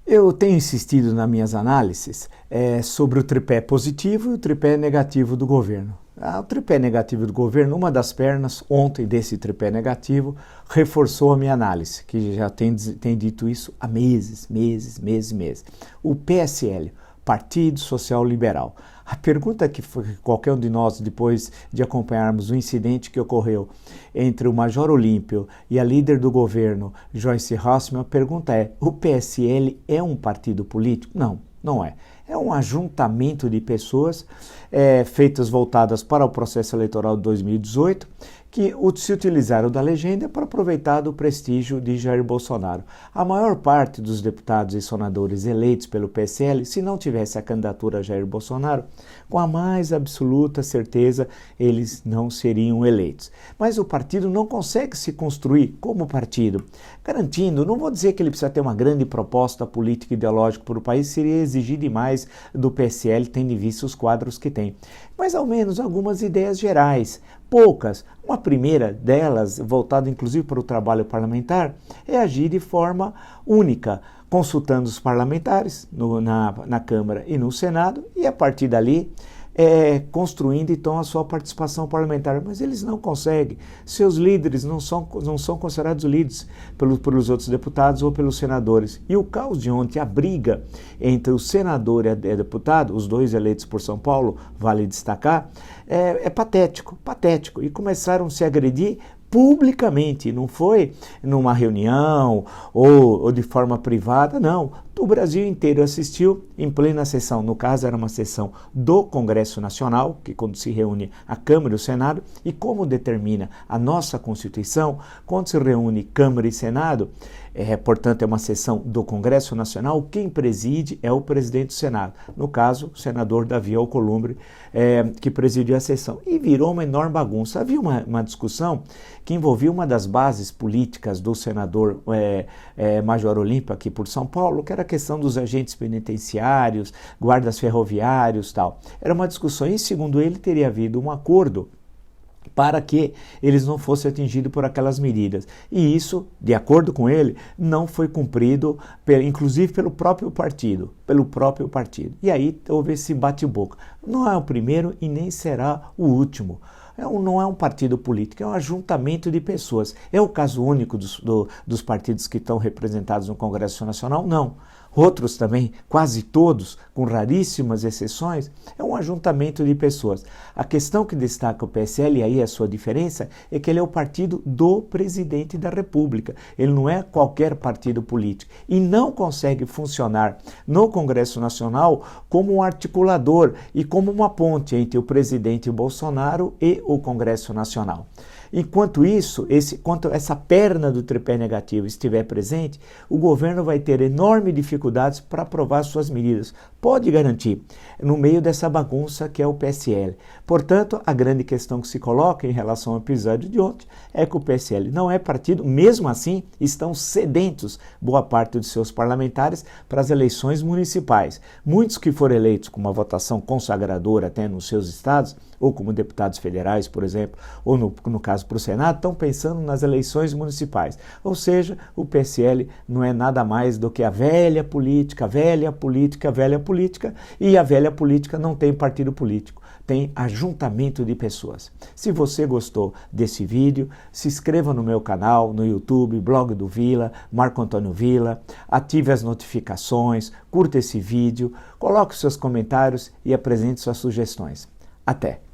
Eu tenho insistido nas minhas análises sobre o tripé positivo e o tripé negativo do governo. O tripé negativo do governo, uma das pernas ontem desse tripé negativo, reforçou a minha análise, que já tem dito isso há meses. O PSL, Partido Social Liberal. A pergunta que qualquer um de nós, depois de acompanharmos o incidente que ocorreu entre o Major Olímpio e a líder do governo, Joyce Hasselmann, a pergunta é: o PSL é um partido político? Não, não é. É um ajuntamento de pessoas feitas voltadas para o processo eleitoral de 2018, que se utilizaram da legenda para aproveitar do prestígio de Jair Bolsonaro. A maior parte dos deputados e senadores eleitos pelo PSL, se não tivesse a candidatura a Jair Bolsonaro, com a mais absoluta certeza eles não seriam eleitos. Mas o partido não consegue se construir como partido, garantindo, não vou dizer que ele precisa ter uma grande proposta política e ideológica para o país, seria exigir demais do PSL, tendo em vista os quadros que tem, mas ao menos algumas ideias gerais, poucas. Uma primeira delas, voltada inclusive para o trabalho parlamentar, é agir de forma única, consultando os parlamentares na Câmara e no Senado, e a partir dali construindo então a sua participação parlamentar. Mas eles não conseguem. Seus líderes não são considerados líderes pelos outros deputados ou pelos senadores. E o caos de ontem, a briga entre o senador e a deputado, os dois eleitos por São Paulo, vale destacar, é patético. E começaram a se agredir publicamente, não foi numa reunião ou de forma privada, não. O Brasil inteiro assistiu em plena sessão, no caso era uma sessão do Congresso Nacional, que quando se reúne a Câmara e o Senado, e como determina a nossa Constituição, quando se reúne Câmara e Senado, portanto é uma sessão do Congresso Nacional, quem preside é o presidente do Senado, no caso o senador Davi Alcolumbre, que presidiu a sessão, e virou uma enorme bagunça. Havia uma discussão que envolvia uma das bases políticas do senador Major Olímpio aqui por São Paulo, que era a questão dos agentes penitenciários, guardas ferroviários e tal. Era uma discussão e, segundo ele, teria havido um acordo para que eles não fossem atingidos por aquelas medidas. E isso, de acordo com ele, não foi cumprido, inclusive pelo próprio partido. E aí houve esse bate-boca. Não é o primeiro e nem será o último. Não é um partido político, é um ajuntamento de pessoas. É o caso único dos partidos que estão representados no Congresso Nacional? Não. Outros também, quase todos, com raríssimas exceções, é um ajuntamento de pessoas. A questão que destaca o PSL, e aí a sua diferença, é que ele é o partido do presidente da República. Ele não é qualquer partido político e não consegue funcionar no Congresso Nacional como um articulador e como uma ponte entre o presidente Bolsonaro e o Congresso Nacional. Enquanto isso, enquanto essa perna do tripé negativo estiver presente, o governo vai ter enormes dificuldades para aprovar suas medidas. Pode garantir, no meio dessa bagunça que é o PSL. Portanto, a grande questão que se coloca em relação ao episódio de ontem é que o PSL não é partido, mesmo assim, estão sedentos, boa parte dos seus parlamentares, para as eleições municipais. Muitos que foram eleitos com uma votação consagradora até nos seus estados, ou como deputados federais, por exemplo, ou no caso para o Senado, estão pensando nas eleições municipais. Ou seja, o PSL não é nada mais do que a velha política, e a velha política não tem partido político, tem ajuntamento de pessoas. Se você gostou desse vídeo, se inscreva no meu canal, no YouTube, Blog do Vila, Marco Antônio Vila, ative as notificações, curta esse vídeo, coloque seus comentários e apresente suas sugestões. Até!